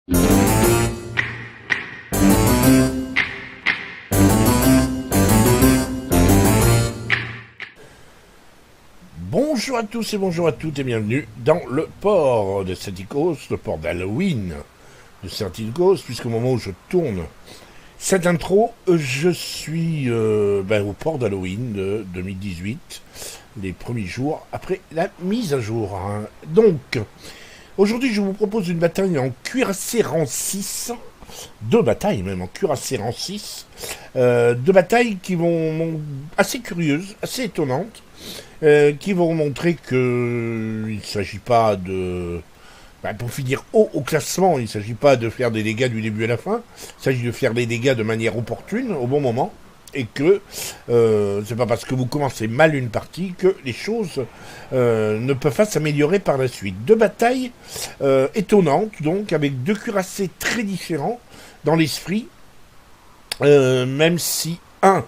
Bonjour à tous et bonjour à toutes et bienvenue dans le port de Saint-Icos, le port d'Halloween de Saint-Icos, puisqu'au moment où je tourne cette intro, je suis au port d'Halloween de 2018, les premiers jours après la mise à jour. Donc, aujourd'hui je vous propose une bataille en cuirassé rang 6, deux batailles même en cuirassé rang 6, deux batailles qui vont assez curieuses, assez étonnantes, qui vont montrer que il ne s'agit pas de... pour finir haut au classement, il ne s'agit pas de faire des dégâts du début à la fin, il s'agit de faire des dégâts de manière opportune, au bon moment, et que c'est pas parce que vous commencez mal une partie que les choses ne peuvent pas s'améliorer par la suite. Deux batailles étonnantes, donc, avec deux cuirassés très différents dans l'esprit, même si, on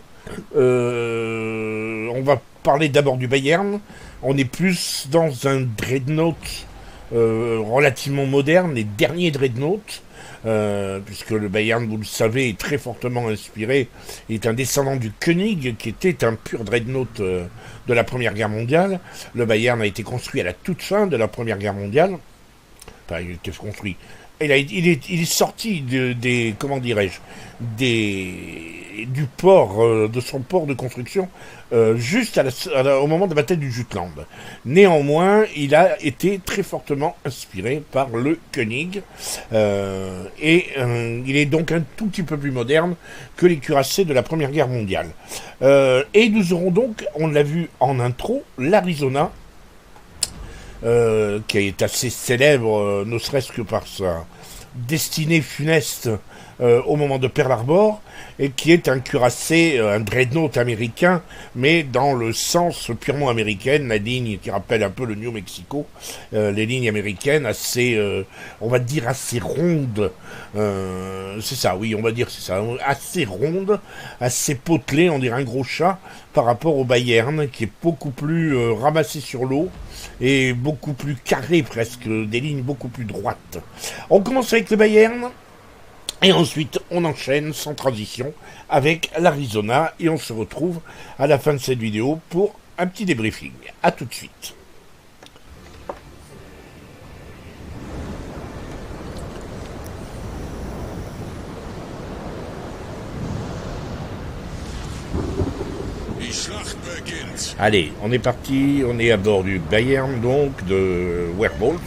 va parler d'abord du Bayern. On est plus dans un dreadnought relativement moderne, les derniers dreadnoughts, puisque le Bayern, vous le savez, est très fortement inspiré, est un descendant du Koenig, qui était un pur dreadnought de la Première Guerre mondiale. Le Bayern a été construit à la toute fin de la Première Guerre mondiale. Enfin, il a été construit. Il est sorti des comment dirais-je, du port, de son port de construction, juste au moment de la bataille du Jutland. Néanmoins, il a été très fortement inspiré par le Koenig, et il est donc un tout petit peu plus moderne que les cuirassés de la Première Guerre mondiale. Et nous aurons donc, on l'a vu en intro, l'Arizona, qui est assez célèbre, ne serait-ce que par sa destinée funeste au moment de Pearl Harbor, et qui est un cuirassé, un dreadnought américain, mais dans le sens purement américain, la ligne qui rappelle un peu le New Mexico, les lignes américaines assez, on va dire assez rondes, c'est ça, oui, on va dire c'est ça, assez rondes, assez potelées, on dirait un gros chat, par rapport au Bayern, qui est beaucoup plus ramassé sur l'eau, et beaucoup plus carré presque, des lignes beaucoup plus droites. On commence avec le Bayern, et ensuite on enchaîne sans transition avec l'Arizona, et on se retrouve à la fin de cette vidéo pour un petit débriefing. A tout de suite. Allez, on est parti, on est à bord du Bayern, donc, de Werwolf,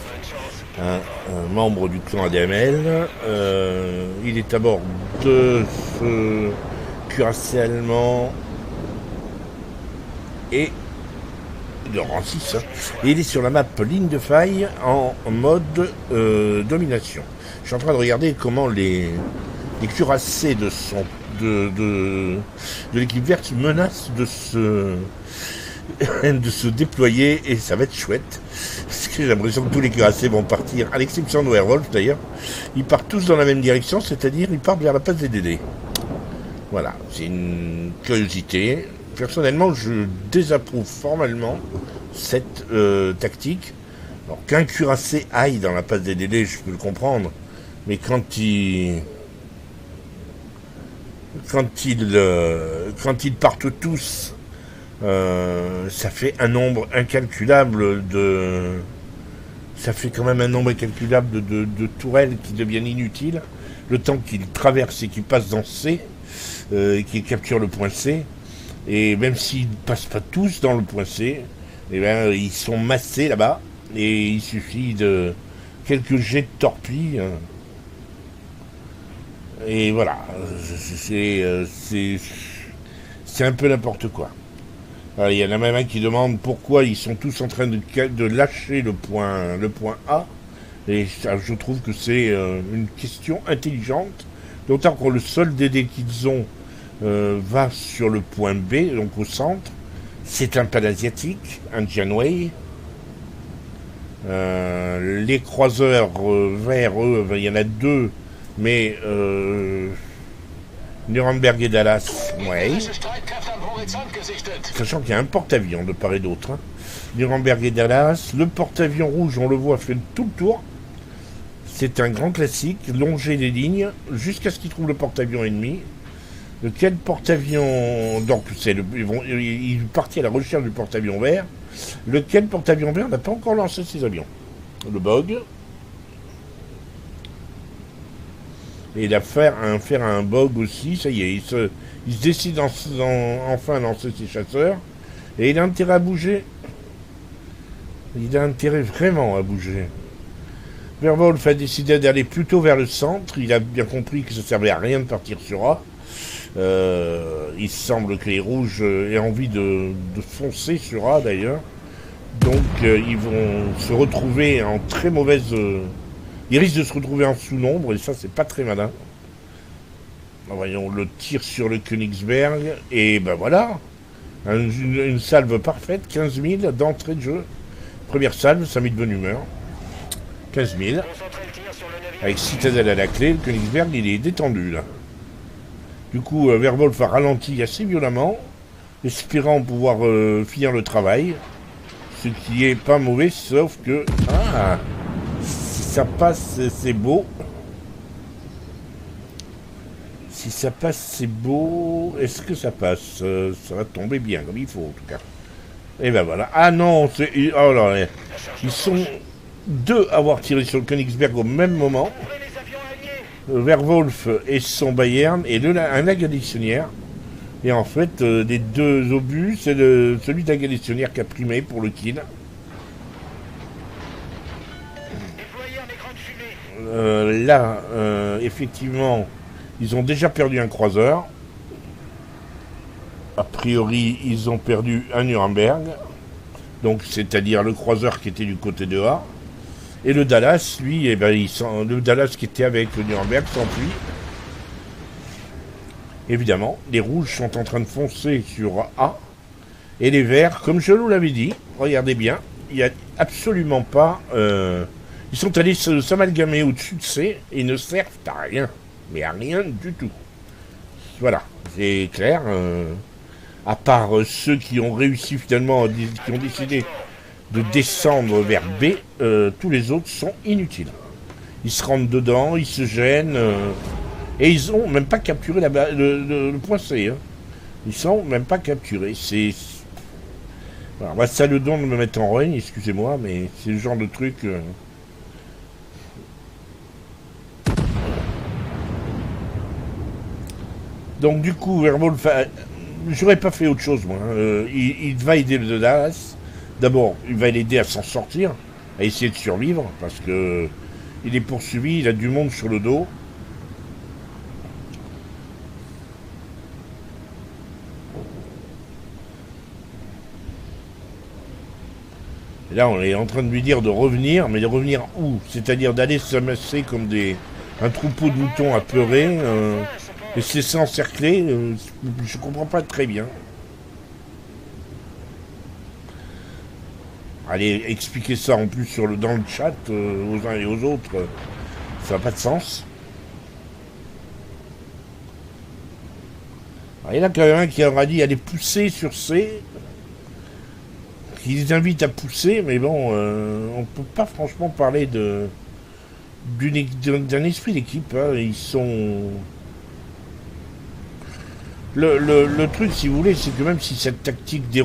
un membre du clan ADML. Il est à bord de ce cuirassé allemand et de rang 6, et il est sur la map ligne de faille en mode domination. Je suis en train de regarder comment les cuirassés de l'équipe verte menacent de se déployer, et ça va être chouette, parce que j'ai l'impression que tous les cuirassés vont partir, à l'exception de Werwolf d'ailleurs. Ils partent tous dans la même direction, c'est-à-dire ils partent vers la passe des DD. Voilà, c'est une curiosité. Personnellement, je désapprouve formellement cette tactique. Alors qu'un cuirassé aille dans la passe des DD, je peux le comprendre, mais quand ils partent tous, ça fait un nombre incalculable ça fait quand même un nombre incalculable de tourelles qui deviennent inutiles, le temps qu'ils traversent et qu'ils passent dans C, et qu'ils capturent le point C. Et même s'ils ne passent pas tous dans le point C, eh bien, ils sont massés là-bas, et il suffit de quelques jets de torpilles, et voilà, c'est un peu n'importe quoi. Il y en a même un qui demande pourquoi ils sont tous en train de lâcher le point A, et je trouve que c'est une question intelligente, d'autant que le seul DD qu'ils ont va sur le point B, donc au centre. C'est un panasiatique, un Janway. Les croiseurs verts, eux, il y en a deux, mais Nuremberg et Dallas, ouais. Sachant qu'il y a un porte-avions de part et d'autre. Nuremberg et Dallas. Le porte-avions rouge, on le voit, fait tout le tour. C'est un grand classique, longer les lignes jusqu'à ce qu'ils trouvent le porte-avions ennemi. Lequel porte-avions... Donc, ils partent à la recherche du porte-avions vert. Lequel porte-avions vert n'a pas encore lancé ses avions. Le bug. Et il a faire un bug aussi, ça y est, il se décide enfin à lancer ses chasseurs. Et il a intérêt à bouger. Il a intérêt vraiment à bouger. Werwolf a décidé d'aller plutôt vers le centre. Il a bien compris que ça servait à rien de partir sur A. Il semble que les rouges aient envie de foncer sur A d'ailleurs. Donc ils vont se retrouver en très mauvaise... ils risquent de se retrouver en sous-nombre et ça c'est pas très malin. Voyons le tir sur le Königsberg et ben voilà. Une salve parfaite, 15 000 d'entrée de jeu. Première salve, ça met de bonne humeur. 15 000. Avec Citadelle à la clé, le Königsberg il est détendu là. Du coup, Werwolf a ralenti assez violemment, espérant pouvoir finir le travail. Ce qui est pas mauvais, sauf que... Ah, si ça passe, c'est beau. Si ça passe, c'est beau. Est-ce que ça passe? Ça va tomber bien, comme il faut, en tout cas. Et ben voilà. Ah non, c'est... Oh là là. Ils sont deux à avoir tiré sur le Königsberg au même moment. Werwolf et son Bayern et un aggaditionnaire. Et en fait, les deux obus, c'est celui d'aggaditionnaire qui a primé pour le kill. Là, effectivement, ils ont déjà perdu un croiseur. A priori, ils ont perdu un Nuremberg. Donc, c'est-à-dire le croiseur qui était du côté de A. Et le Dallas, lui, eh ben, le Dallas qui était avec le Nuremberg s'enfuit. Évidemment, les rouges sont en train de foncer sur A. Et les verts, comme je vous l'avais dit, regardez bien, il n'y a absolument pas... ils sont allés s'amalgamer au-dessus de C et ne servent à rien. Mais à rien du tout. Voilà, c'est clair. À part ceux qui ont réussi finalement, qui ont décidé de descendre vers B, tous les autres sont inutiles. Ils se rentrent dedans, ils se gênent, et ils ont même pas capturé le point C. Hein. Ils sont même pas capturés. C'est... Voilà, moi, ça le don de me mettre en règne, excusez-moi, mais c'est le genre de truc... Donc du coup, Werwolf, j'aurais pas fait autre chose, moi. Il va aider le Dallas. D'abord, il va l'aider à s'en sortir, à essayer de survivre, parce que il est poursuivi, il a du monde sur le dos. Et là, on est en train de lui dire de revenir, mais de revenir où? C'est-à-dire d'aller s'amasser comme un troupeau de moutons apeurés, et se laisser encercler, je comprends pas très bien. Allez, expliquer ça en plus dans le chat aux uns et aux autres, ça n'a pas de sens. Alors, il y en a quand même un qui aura dit aller pousser sur C, qui les invite à pousser, mais bon, on ne peut pas franchement parler d'un esprit d'équipe. Hein. Ils sont... Le truc, si vous voulez, c'est que même si cette tactique des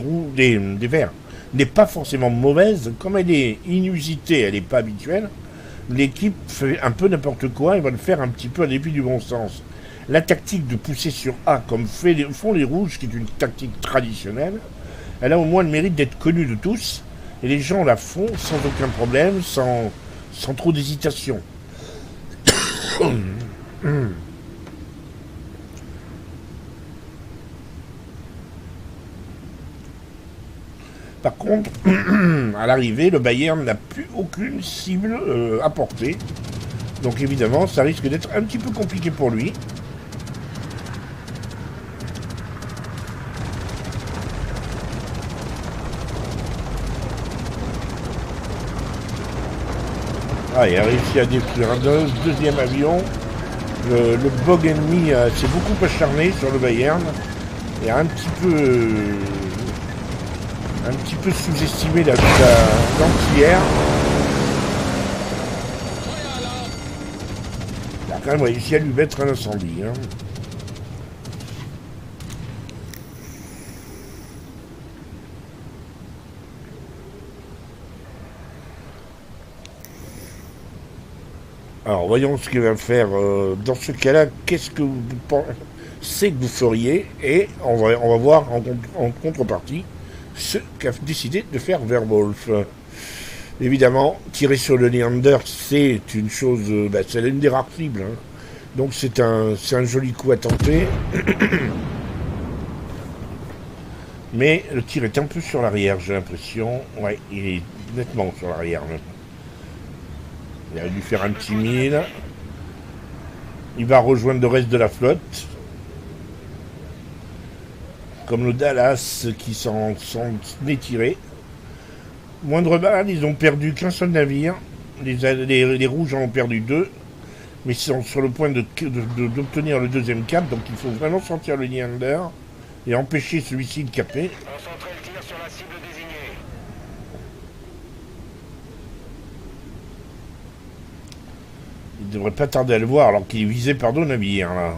verts n'est pas forcément mauvaise, comme elle est inusitée, elle n'est pas habituelle, l'équipe fait un peu n'importe quoi et va le faire un petit peu à dépit du bon sens. La tactique de pousser sur A, comme font les rouges, qui est une tactique traditionnelle, elle a au moins le mérite d'être connue de tous, et les gens la font sans aucun problème, sans trop d'hésitation. Par contre, à l'arrivée, le Bayern n'a plus aucune cible à porter. Donc évidemment, ça risque d'être un petit peu compliqué pour lui. Ah, il a réussi à détruire un deuxième avion. Le bug ennemi s'est beaucoup acharné sur le Bayern. Et a un petit peu sous-estimé l'anti-air. a quand même réussi à lui mettre un incendie. Hein. Alors, voyons ce qu'il va faire. Dans ce cas-là, qu'est-ce que vous pensez que vous feriez? Et on va voir en contrepartie ce qu'a décidé de faire Werwolf. Évidemment, tirer sur le Neander, c'est une chose, c'est l'une des rares cibles. Hein. Donc c'est un joli coup à tenter. Mais le tir est un peu sur l'arrière, j'ai l'impression. Ouais, il est nettement sur l'arrière. Il a dû faire un petit mille. Il va rejoindre le reste de la flotte. Comme le Dallas qui s'en est tiré. Moindre balle, ils ont perdu qu'un seul navire. Les rouges en ont perdu 2. Mais ils sont sur le point d'obtenir le deuxième cap. Donc il faut vraiment sortir le Neander et empêcher celui-ci de caper. Concentrez le tir sur la cible désignée. Il ne devrait pas tarder à le voir alors qu'il est visé par 2 navires là.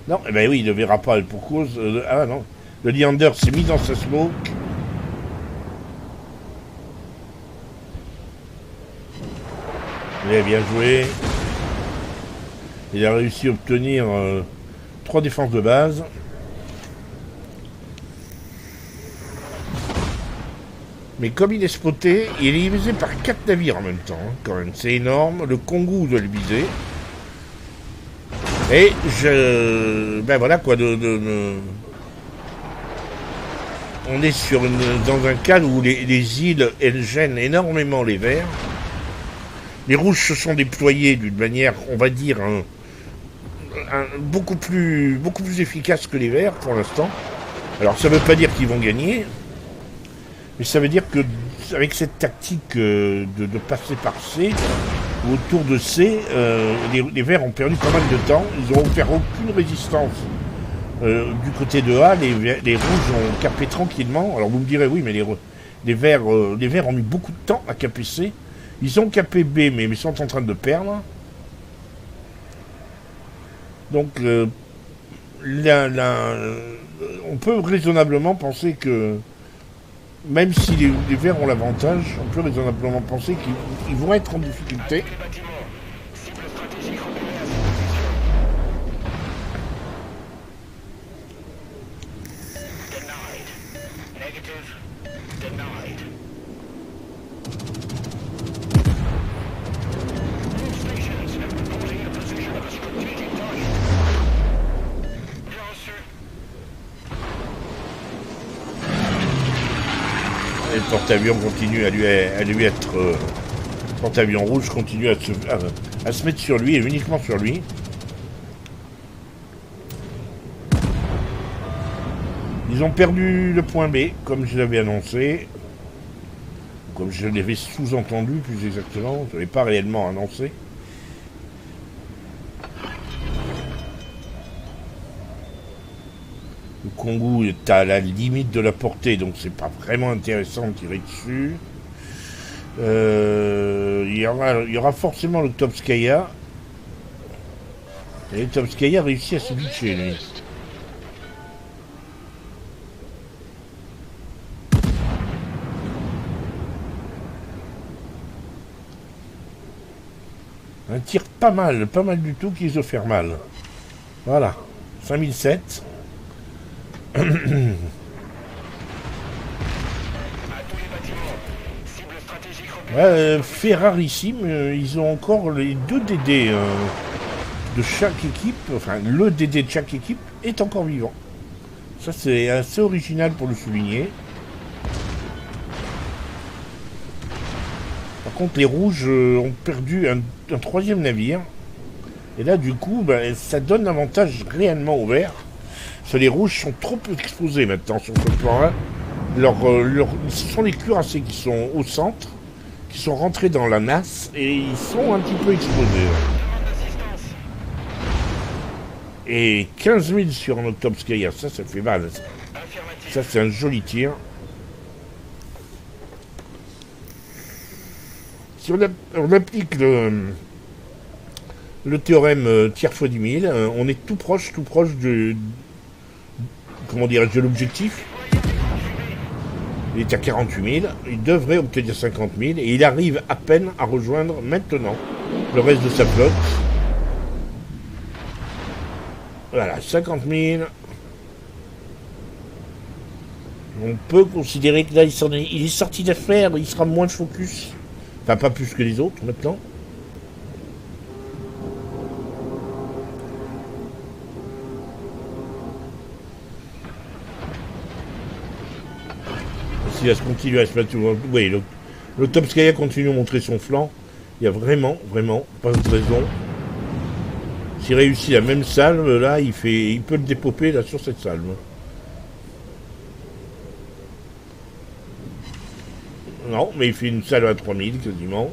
Non, eh ben oui, il ne verra pas pour cause. Ah non. Le Neander s'est mis dans sa smoke. Il a bien joué. Il a réussi à obtenir 3 défenses de base. Mais comme il est spoté, il est visé par 4 navires en même temps. Hein, quand même, c'est énorme. Le Kongu doit le viser. Et ben voilà quoi. On est dans un cadre où les îles, elles gênent énormément les verts. Les rouges se sont déployés d'une manière, on va dire, beaucoup plus efficace que les verts pour l'instant. Alors ça ne veut pas dire qu'ils vont gagner, mais ça veut dire que avec cette tactique de passer par C, autour de C, les verts ont perdu pas mal de temps. Ils n'ont offert aucune résistance du côté de A. Les rouges ont capé tranquillement. Alors vous me direz, oui, mais les verts ont mis beaucoup de temps à caper C. Ils ont capé B, mais ils sont en train de perdre. Donc, on peut raisonnablement penser que, même si les Verts ont l'avantage, on peut raisonnablement penser qu'ils vont être en difficulté. Et le porte-avions continue à lui être... le porte-avions rouge continue à se mettre sur lui, et uniquement sur lui. Ils ont perdu le point B, comme je l'avais annoncé. Comme je l'avais sous-entendu, plus exactement. Je ne l'ai pas réellement annoncé. Le Kongu est à la limite de la portée, donc c'est pas vraiment intéressant de tirer dessus. Il y aura forcément le Topskaya. Et le Topskaya réussit à se bitcher, lui. Un tir pas mal du tout qui se faire mal. Voilà, 5007. Ferrarissime, ils ont encore les 2 DD de chaque équipe. Enfin, le DD de chaque équipe est encore vivant. Ça, c'est assez original pour le souligner. Par contre, les rouges ont perdu un 3e navire. Et là, du coup, ça donne l'avantage réellement au vert. Parce que les rouges sont trop exposés maintenant sur ce plan-là. Ce sont les cuirassés qui sont au centre, qui sont rentrés dans la nasse, et ils sont un petit peu exposés. Et 15 000 sur un Octopskaya, ça fait mal. Ça, c'est un joli tir. Si on applique le le théorème tiers fois 10 000. On est tout proche de, comment dirais-je, de l'objectif. Il est à 48 000, il devrait obtenir 50 000 et il arrive à peine à rejoindre maintenant le reste de sa flotte. Voilà, 50 000. On peut considérer que là, il est sorti d'affaire, il sera moins focus. Enfin, pas plus que les autres maintenant. S'il va se continuer à se mettre... Oui, le Topskaya continue à montrer son flanc. Il y a vraiment pas de raison. S'il réussit la même salve, là, il peut le dépoper là sur cette salve. Non, mais il fait une salve à 3000 quasiment.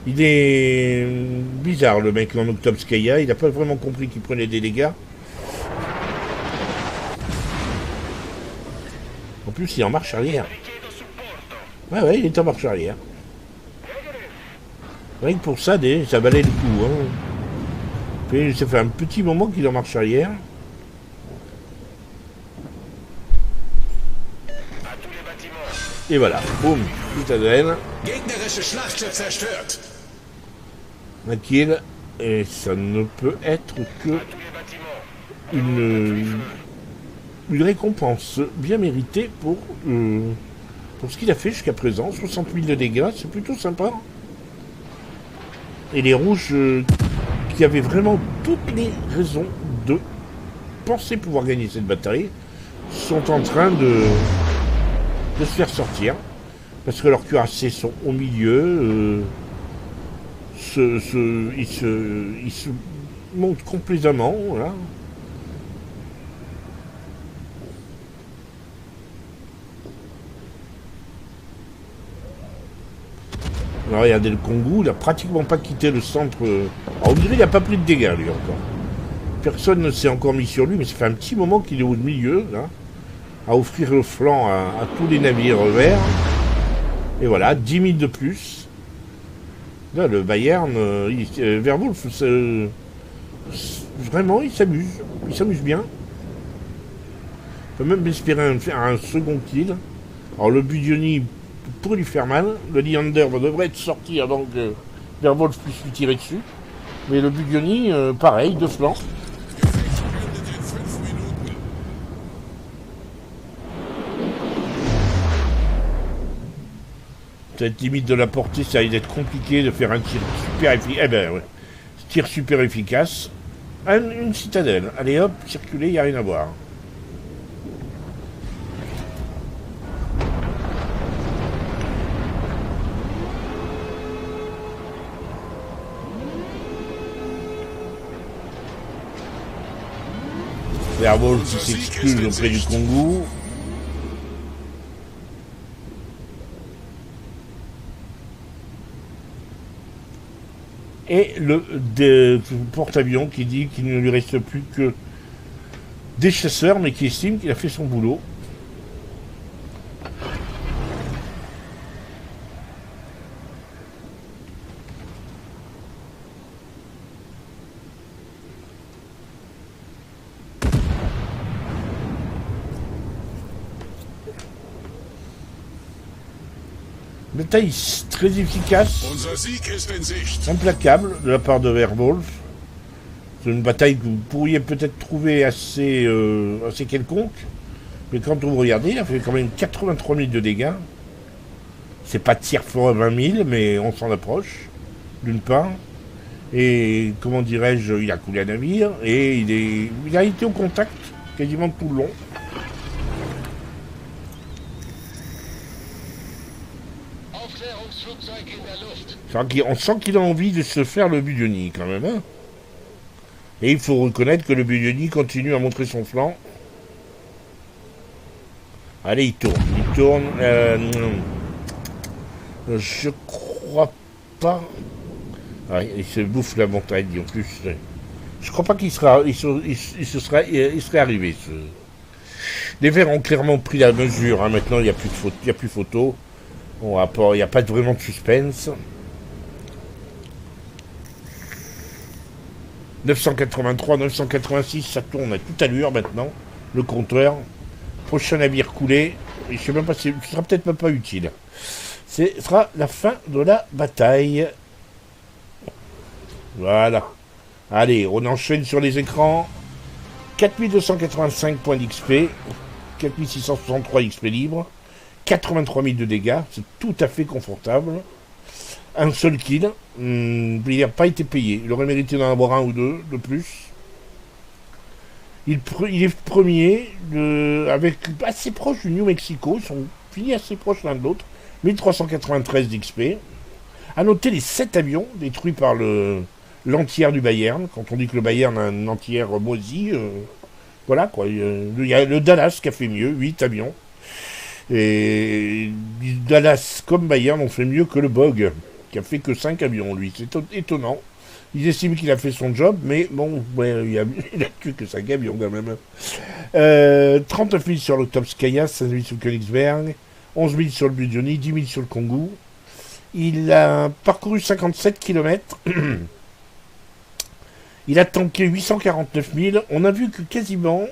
Il est bizarre le mec en Topskaya. Il n'a pas vraiment compris qu'il prenait des dégâts. En plus, il est en marche arrière. Ouais, il est en marche arrière. Rien que pour ça, ça valait le coup. Hein. Ça fait un petit moment qu'il est en marche arrière. Et voilà, boum, citadelle. Un kill. Et ça ne peut être que une récompense bien méritée pour ce qu'il a fait jusqu'à présent. 60 000 de dégâts, c'est plutôt sympa. Et les rouges qui avaient vraiment toutes les raisons de penser pouvoir gagner cette bataille sont en train de se faire sortir parce que leurs cuirassés sont au milieu. Ils se montent complètement. Voilà. Alors, regardez le Kongu, il n'a pratiquement pas quitté le centre. Alors, on dirait qu'il n'a pas pris de dégâts, lui, encore. Personne ne s'est encore mis sur lui, mais ça fait un petit moment qu'il est au milieu, là, à offrir le flanc à tous les navires verts. Et voilà, 10 000 de plus. Là, le Bayern, Werwolf, vraiment, il s'amuse. Il s'amuse bien. On peut même espérer faire un second kill. Alors, le Budioni pourrait lui faire mal. Le Leander devrait être sorti avant que Werwolf puisse lui tirer dessus. Mais le Budioni, pareil, de flanc. Cette limite de la portée, ça risque d'être compliqué de faire un tir super efficace. Eh ben ouais. Tir super efficace. Une citadelle. Allez hop, circuler, il n'y a rien à voir. Werwolf qui s'excuse auprès du Kongu. Et le porte-avions qui dit qu'il ne lui reste plus que des chasseurs, mais qui estime qu'il a fait son boulot. Bataille très efficace, implacable de la part de Werwolf. C'est une bataille que vous pourriez peut-être trouver assez quelconque, mais quand vous regardez, il a fait quand même 83 000 de dégâts. C'est pas tir fois 20 000, mais on s'en approche, d'une part. Et comment dirais-je, il a coulé un navire, et il a été au contact quasiment tout le long. On sent qu'il a envie de se faire le Budioni quand même. Hein, et il faut reconnaître que le Budioni continue à montrer son flanc. Allez, il tourne. Je crois pas. Ah, il se bouffe la montagne en plus. Je crois pas qu'il serait arrivé. Les Verts ont clairement pris la mesure. Hein. Maintenant, il n'y a plus photo. Il n'y a pas vraiment de suspense. 983, 986, ça tourne à toute allure maintenant, le compteur. Prochain navire coulé, et je sais même pas si ce sera peut-être même pas utile. Ce sera la fin de la bataille. Voilà. Allez, on enchaîne sur les écrans. 4285 points d'XP, 4663 XP libre, 83 000 de dégâts, c'est tout à fait confortable. Un seul kill, il n'a pas été payé, il aurait mérité d'en avoir un ou deux de plus. Il est premier, avec assez proche du New Mexico, ils sont finis assez proches l'un de l'autre, 1393 d'XP. A noter les 7 avions détruits par l'entière du Bayern. Quand on dit que le Bayern a un entière moisi, voilà quoi. Il y a le Dallas qui a fait mieux, 8 avions. Et Dallas comme Bayern ont fait mieux que le Bog, qui a fait que 5 avions lui. C'est étonnant. Ils estiment qu'il a fait son job, mais bon, ouais, il a tué que 5 avions quand même. 39 000 sur le Topskaya, 5 000 sur le Königsberg, 11 000 sur le Budjoni, 10 000 sur le Kongu. Il a parcouru 57 km. Il a tanké 849 000. On a vu que quasiment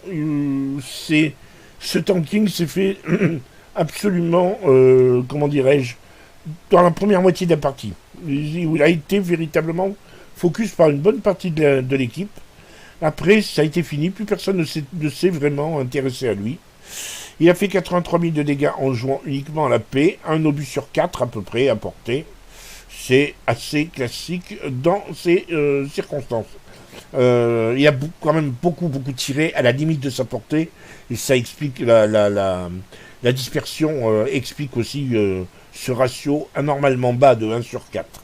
ce tanking s'est fait absolument, comment dirais-je, dans la première moitié de la partie. Il a été véritablement focus par une bonne partie de l'équipe. Après, ça a été fini. Plus personne ne s'est vraiment intéressé à lui. Il a fait 83 000 de dégâts en jouant uniquement à la paix. Un obus sur 4 à peu près à portée. C'est assez classique dans ces circonstances. Il a quand même beaucoup tiré à la limite de sa portée. Et ça explique la dispersion, explique aussi ce ratio anormalement bas de 1 sur 4.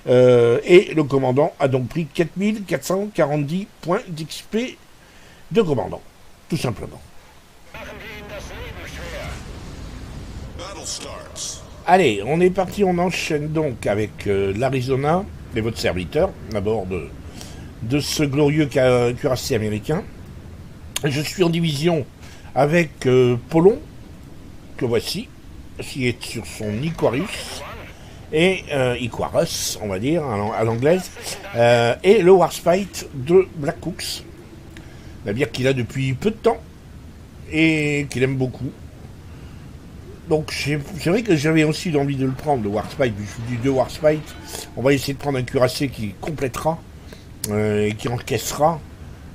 Et le commandant a donc pris 4440 points d'XP de commandant, tout simplement. Allez, on est parti, on enchaîne donc avec l'Arizona et votre serviteur, à bord de ce glorieux cuirassé américain. Je suis en division avec Polon, que voici, qui est sur son Iquarius, et Iquarus, on va dire, à l'anglaise, et le Warspite de Black Hawks, navire qu'il a depuis peu de temps, et qu'il aime beaucoup. Donc c'est vrai que j'avais aussi l'envie de le prendre, le Warspite, du 2 Warspite. On va essayer de prendre un cuirassé qui complétera, et qui encaissera.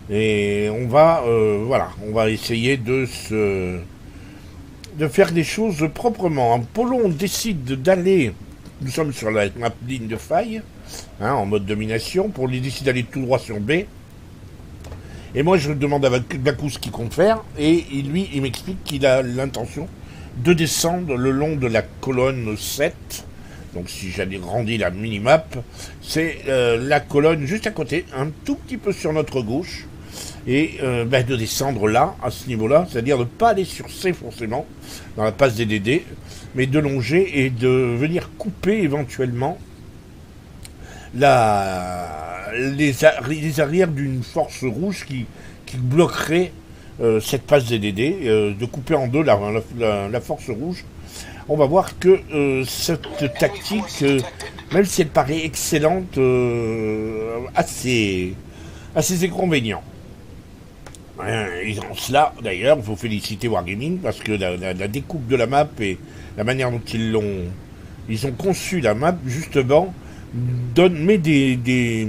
Et on va, on va essayer de faire des choses proprement. En Polo, on décide d'aller, nous sommes sur la ligne de faille, en mode domination, pour lui décider d'aller tout droit sur B. Et moi, je demande à Bakou ce qu'il compte faire, et lui, il m'explique qu'il a l'intention de descendre le long de la colonne 7. Donc si j'agrandis la minimap, c'est la colonne juste à côté, un tout petit peu sur notre gauche, et de descendre là, à ce niveau-là, c'est-à-dire de ne pas aller sur C forcément, dans la passe des DD, mais de longer et de venir couper éventuellement les arrières d'une force rouge qui bloquerait cette passe des DD, de couper en deux la force rouge. On va voir que cette tactique, même si elle paraît excellente, a ses inconvénients. Et en cela, d'ailleurs, il faut féliciter Wargaming, parce que la découpe de la map et la manière dont ils ont conçu la map, justement, met des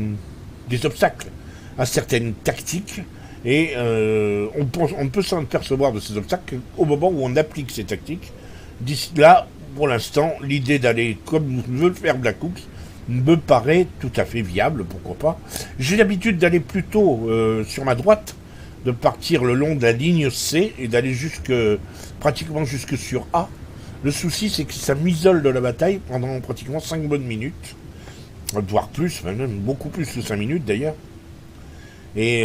obstacles à certaines tactiques. Et on peut s'en percevoir de ces obstacles au moment où on applique ces tactiques. D'ici là, pour l'instant, l'idée d'aller comme veut le faire Black Hawks me paraît tout à fait viable, pourquoi pas. J'ai l'habitude d'aller plutôt sur ma droite, de partir le long de la ligne C et d'aller pratiquement jusque sur A. Le souci, c'est que ça m'isole de la bataille pendant pratiquement 5 bonnes minutes, voire plus, même beaucoup plus que 5 minutes d'ailleurs. Et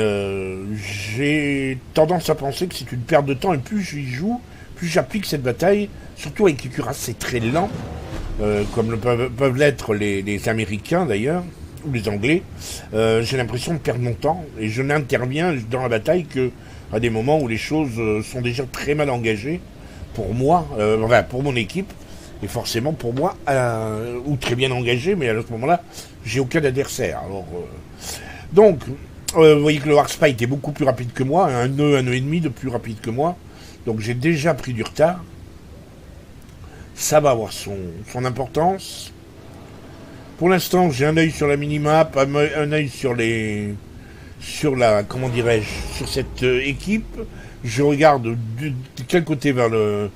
j'ai tendance à penser que c'est une perte de temps, et plus j'y joue, plus j'applique cette bataille, surtout avec les cuirassés très lents, comme peuvent l'être les Américains d'ailleurs, ou les Anglais, j'ai l'impression de perdre mon temps, et je n'interviens dans la bataille qu'à des moments où les choses sont déjà très mal engagées, pour moi, pour mon équipe, et forcément pour moi, ou très bien engagées, mais à ce moment-là, j'ai aucun adversaire. Alors, donc, Vous voyez que le Warspite est beaucoup plus rapide que moi, un nœud et demi de plus rapide que moi. Donc j'ai déjà pris du retard. Ça va avoir son importance. Pour l'instant, j'ai un œil sur la minimap, un œil sur la, comment dirais-je, sur cette équipe. Je regarde de quel côté va le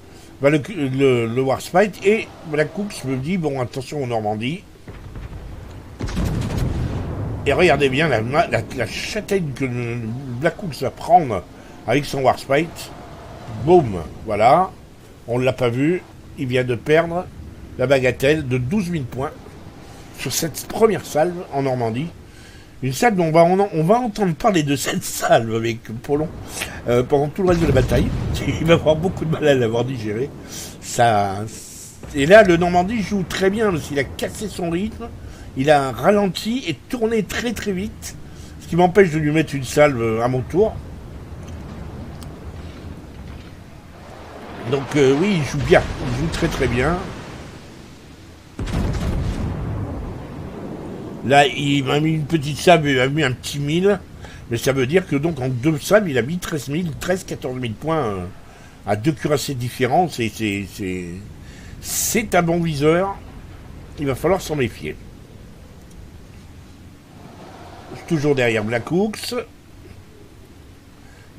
Warspite, et Black Hawk me dit, bon, attention aux Normandies. Et regardez bien la châtaigne que le Black Hawk va prendre avec son Warspite. Boum, voilà. On ne l'a pas vu. Il vient de perdre la bagatelle de 12 000 points sur cette première salve en Normandie. Une salve dont on va entendre parler de cette salve avec Polon pendant tout le reste de la bataille. Il va avoir beaucoup de mal à l'avoir digéré. Et là, le Normandie joue très bien. Il a cassé son rythme. Il a ralenti et tourné très très vite. Ce qui m'empêche de lui mettre une salve à mon tour. Donc oui, il joue bien. Il joue très très bien. Là, il m'a mis une petite salve, il m'a mis un petit 1000. Mais ça veut dire que donc en 2 salves, il a mis 14 000 points à 2 cuirassés différents. C'est un bon viseur. Il va falloir s'en méfier. Toujours derrière Black Hawks.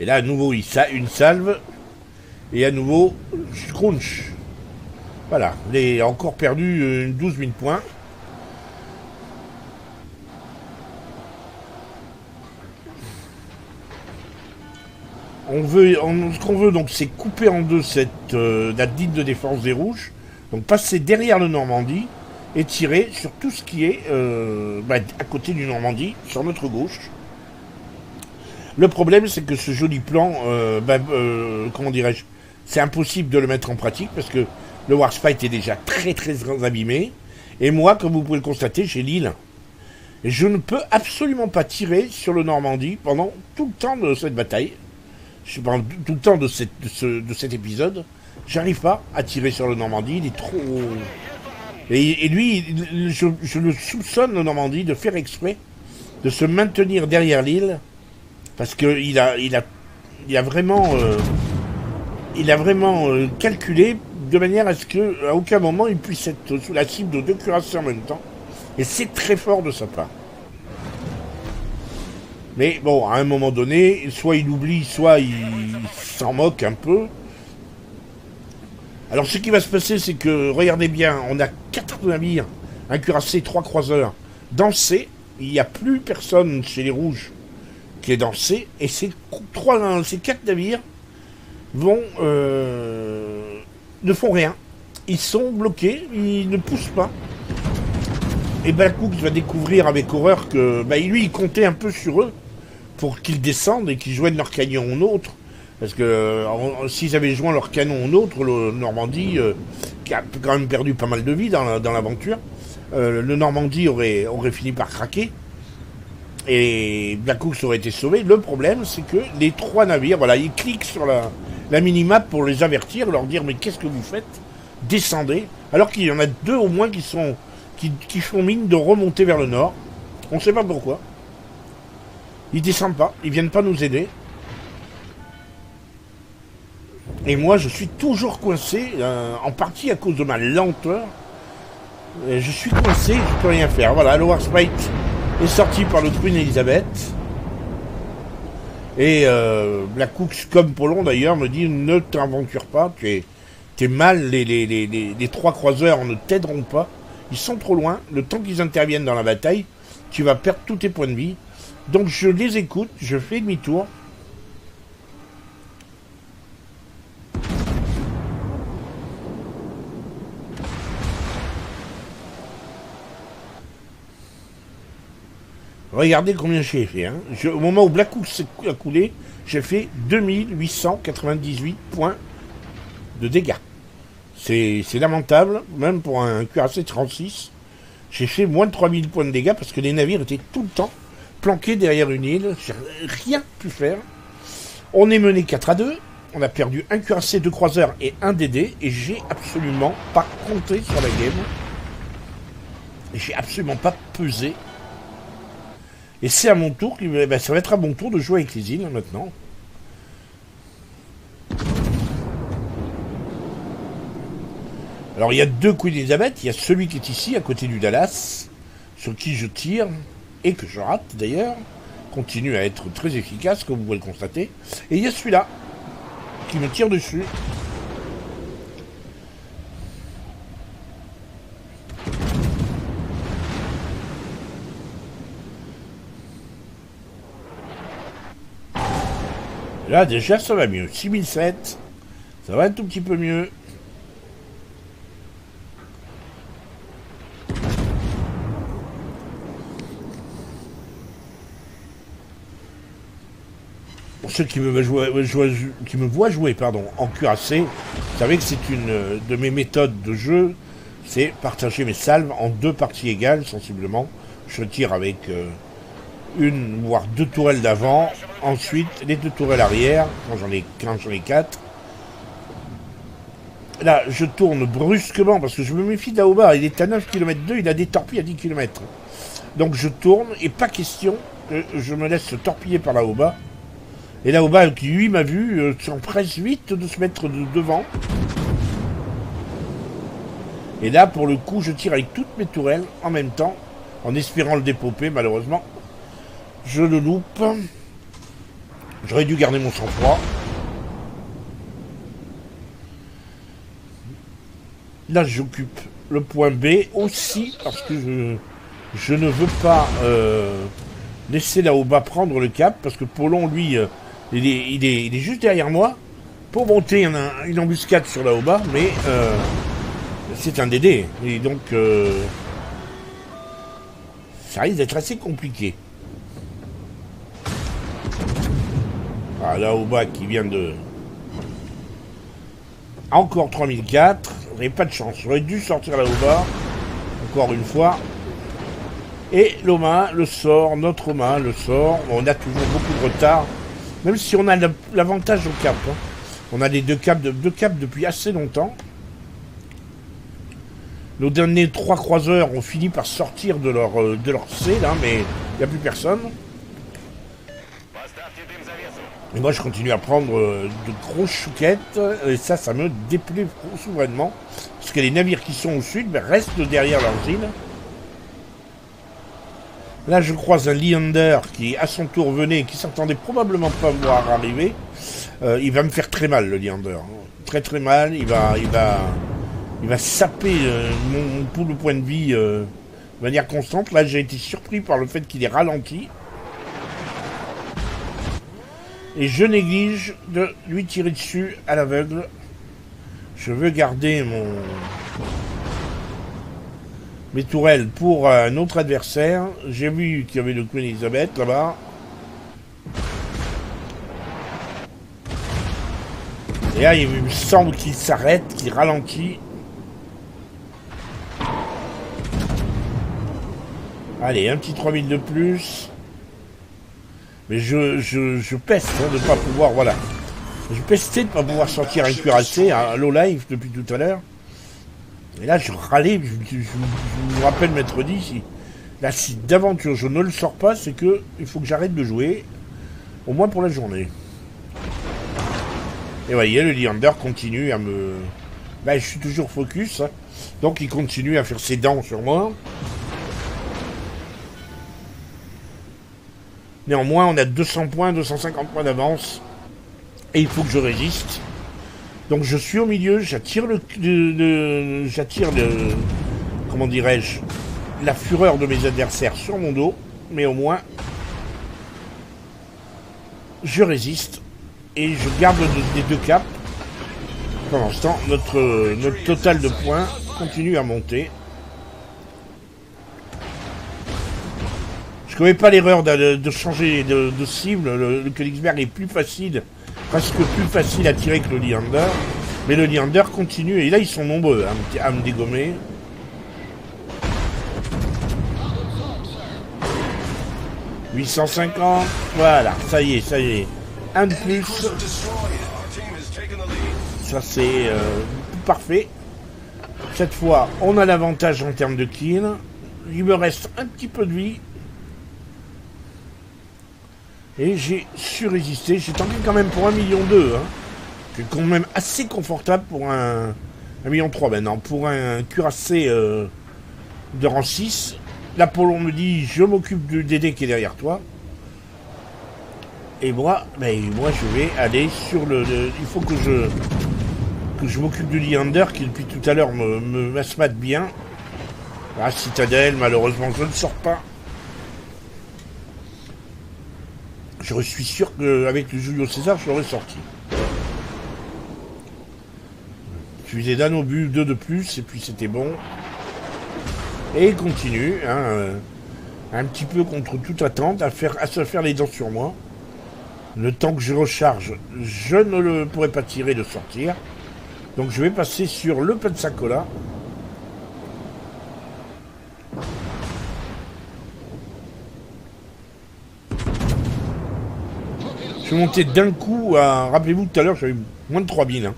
Et là, à nouveau, une salve. Et à nouveau, Scrunch. Voilà, il a encore perdu 12 000 points. Ce qu'on veut donc, c'est couper en deux la ligne de défense des Rouges. Donc passer derrière le Normandie et tirer sur tout ce qui est à côté du Normandie, sur notre gauche. Le problème, c'est que ce joli plan, comment dirais-je, c'est impossible de le mettre en pratique parce que le Warspite est déjà très très abîmé. Et moi, comme vous pouvez le constater, j'ai l'île. Et je ne peux absolument pas tirer sur le Normandie pendant tout le temps de cette bataille. Pendant tout le temps de cet épisode. J'arrive pas à tirer sur le Normandie, il est trop... Et lui, je le soupçonne, le Normandie, de faire exprès, de se maintenir derrière l'île, parce qu'il a vraiment calculé de manière à ce qu'à aucun moment il puisse être sous la cible de 2 cuirassés en même temps. Et c'est très fort de sa part. Mais bon, à un moment donné, soit il oublie, soit il s'en moque un peu. Alors ce qui va se passer, c'est que, regardez bien, on a 4 navires, un cuirassé, 3 croiseurs, dans C. Il n'y a plus personne chez les Rouges qui est dans C. Et ces 4 navires ne font rien. Ils sont bloqués, ils ne poussent pas. Et Black Hawk va découvrir avec horreur que lui, il comptait un peu sur eux pour qu'ils descendent et qu'ils joignent leur canon au nôtre. Parce que s'ils avaient joint leur canon au nôtre, le Normandie, qui a quand même perdu pas mal de vie dans l'aventure, le Normandie aurait fini par craquer. Et Black Hawk aurait été sauvé. Le problème, c'est que les 3 navires, voilà, ils cliquent sur la minimap pour les avertir, leur dire mais qu'est-ce que vous faites? Descendez. Alors qu'il y en a 2 au moins qui font mine de remonter vers le nord. On ne sait pas pourquoi. Ils descendent pas, ils viennent pas nous aider. Et moi, je suis toujours coincé, en partie à cause de ma lenteur. Je suis coincé, je ne peux rien faire. Voilà, le Warspite est sorti par le Queen Elizabeth. Et Black Hawk, comme Polon d'ailleurs, me dit ne t'aventure pas, t'es mal, les 3 croiseurs ne t'aideront pas. Ils sont trop loin, le temps qu'ils interviennent dans la bataille, tu vas perdre tous tes points de vie. Donc je les écoute, je fais demi-tour. Regardez combien j'ai fait. Hein. Au moment où Black Hawk a coulé, j'ai fait 2898 points de dégâts. C'est lamentable, même pour un cuirassé 36. J'ai fait moins de 3000 points de dégâts parce que les navires étaient tout le temps planqués derrière une île. J'ai rien pu faire. On est mené 4-2. On a perdu un cuirassé, 2 croiseurs et un DD. Et j'ai absolument pas compté sur la game. Et j'ai absolument pas pesé Et c'est à mon tour, ça va être à mon tour de jouer avec les îles maintenant. Alors il y a deux Queen Elizabeth, il y a celui qui est ici, à côté du Dallas, sur qui je tire, et que je rate d'ailleurs, continue à être très efficace, comme vous pouvez le constater. Et il y a celui-là, qui me tire dessus. Là déjà ça va mieux, 6007, ça va un tout petit peu mieux. Pour ceux qui me voient jouer en cuirassé, vous savez que c'est une de mes méthodes de jeu, c'est partager mes salves en deux parties égales sensiblement. Je tire avec une voire deux tourelles d'avant, ensuite les deux tourelles arrière quand j'en ai 4. Là je tourne brusquement parce que je me méfie de l'Aoba, il est à 9 km 2, il a des torpilles à 10 km. Donc je tourne et pas question que je me laisse torpiller par l'Aoba. Et l'Aoba qui lui m'a vu s'empresse vite de se mettre devant. Et là pour le coup je tire avec toutes mes tourelles en même temps, en espérant le dépoper malheureusement. Je le loupe. J'aurais dû garder mon sang-froid. Là, j'occupe le point B aussi parce que je ne veux pas laisser l'Aoba prendre le cap parce que Polon, lui, il est juste derrière moi. Pour monter, il y en a une embuscade sur l'Aoba, mais c'est un DD. Et donc, ça risque d'être assez compliqué. Ah, l'Aoba qui vient de... Encore 3004. J'avais pas de chance. J'aurais dû sortir l'Aoba. Encore une fois. Et l'Oma le sort. Notre Oma le sort. On a toujours beaucoup de retard. Même si on a l'avantage au cap. Hein. On a les deux caps depuis assez longtemps. Nos derniers 3 croiseurs ont fini par sortir de leur C, là, mais il n'y a plus personne. Et moi, je continue à prendre de grosses chouquettes, et ça me déplaît souverainement, parce que les navires qui sont au sud restent derrière leurs îles. Là, je croise un Leander qui, à son tour, venait et qui s'entendait probablement pas me voir arriver. Il va me faire très mal, le Leander. Très très mal, il va saper le point de vie de manière constante. Là, j'ai été surpris par le fait qu'il est ralenti. Et je néglige de lui tirer dessus à l'aveugle. Je veux garder mes tourelles pour un autre adversaire. J'ai vu qu'il y avait le Queen Elizabeth là-bas. Et là, il me semble qu'il s'arrête, qu'il ralentit. Allez, un petit 3000 de plus. Mais je peste hein, de ne pas pouvoir, voilà. Je pestais de ne pas pouvoir sortir un cuirassé à low life depuis tout à l'heure. Et là, je râlais, je me rappelle m'être dit, si d'aventure je ne le sors pas, c'est que il faut que j'arrête de jouer, au moins pour la journée. Et voyez, le Leander continue à me... Là, je suis toujours focus, hein, donc il continue à faire ses dents sur moi. Néanmoins, on a 200 points, 250 points d'avance. Et il faut que je résiste. Donc je suis au milieu, j'attire comment dirais-je, la fureur de mes adversaires sur mon dos. Mais au moins, je résiste. Et je garde les deux caps. Pendant ce temps, notre total de points continue à monter. Je ne commets pas l'erreur de changer de cible. Le Königsberg est plus facile, presque plus facile à tirer que le Leander. Mais le Leander continue, et là ils sont nombreux à me dégommer. « 850, voilà, ça y est. Un de plus. Ça c'est parfait. Cette fois, on a l'avantage en termes de kill. Il me reste un petit peu de vie. Et j'ai su résister. J'ai tanké quand même pour 1,2 million, hein. C'est quand même assez confortable pour un 1,3 million maintenant. Pour un cuirassé de rang 6. L'Apollon me dit, je m'occupe du DD qui est derrière toi. Et moi, moi je vais aller sur il faut que je m'occupe du Leander qui depuis tout à l'heure me smate bien. Ah, Citadelle, malheureusement je ne sors pas. Je suis sûr qu'avec le Julio César, je l'aurais sorti. Fusée d'un obus, 2 de plus, et puis c'était bon. Et il continue, hein, un petit peu contre toute attente, à se faire les dents sur moi. Le temps que je recharge, je ne le pourrai pas tirer de sortir. Donc je vais passer sur le Pensacola. Je suis monté d'un coup à... Rappelez-vous, tout à l'heure, j'avais moins de 3000. Hein.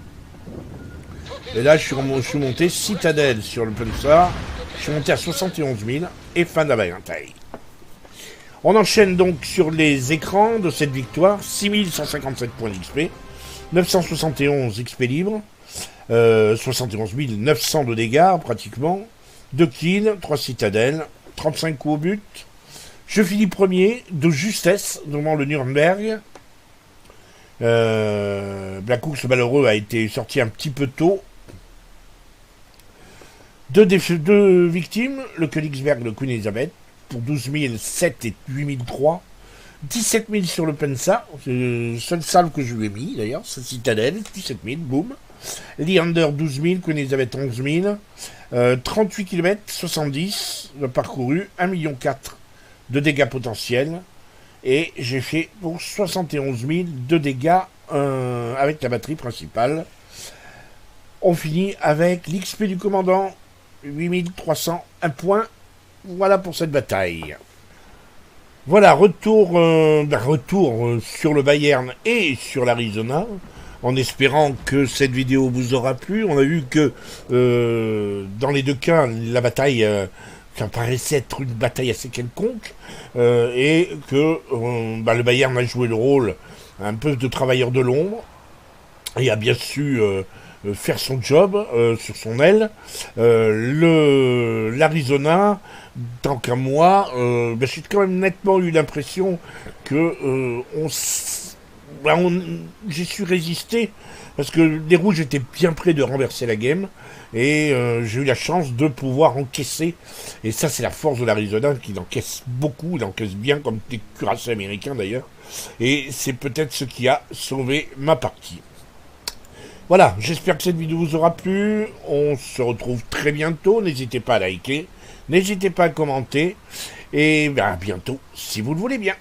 Et là, je suis monté Citadelle sur le Pensa. Je suis monté à 71 000 et fin de la bataille. On enchaîne donc sur les écrans de cette victoire. 6157 points d'XP. 971 XP libres. 71 900 de dégâts, pratiquement. 2 kills, 3 citadelles. 35 coups au but. Je finis premier de justesse devant le Nuremberg. Black Hawk, ce malheureux, a été sorti un petit peu tôt. Deux victimes, le Königsberg, le Queen Elizabeth, pour 12 007 et 8 003. 17 000 sur le Pensa, c'est le seul salve que je lui ai mis d'ailleurs, c'est Citadelle, 17 000, boum. Leander, 12 000, Queen Elizabeth, 11 000. 38 km, 70 de parcouru, 1,4 million de dégâts potentiels. Et j'ai fait pour 71 000 de dégâts avec la batterie principale. On finit avec l'XP du commandant, 8301 points. Voilà pour cette bataille. Voilà, retour sur le Bayern et sur l'Arizona, en espérant que cette vidéo vous aura plu. On a vu que dans les deux cas, la bataille... ça paraissait être une bataille assez quelconque, et que le Bayern a joué le rôle un peu de travailleur de l'ombre, et a bien su faire son job sur son aile. L'Arizona, tant qu'à moi, j'ai quand même nettement eu l'impression que j'ai su résister, parce que les rouges étaient bien près de renverser la game. Et j'ai eu la chance de pouvoir encaisser. Et ça, c'est la force de l'Arizona, qui encaisse beaucoup. Il encaisse bien, comme les cuirassés américains d'ailleurs. Et c'est peut-être ce qui a sauvé ma partie. Voilà, j'espère que cette vidéo vous aura plu. On se retrouve très bientôt. N'hésitez pas à liker. N'hésitez pas à commenter. Et à bientôt, si vous le voulez bien.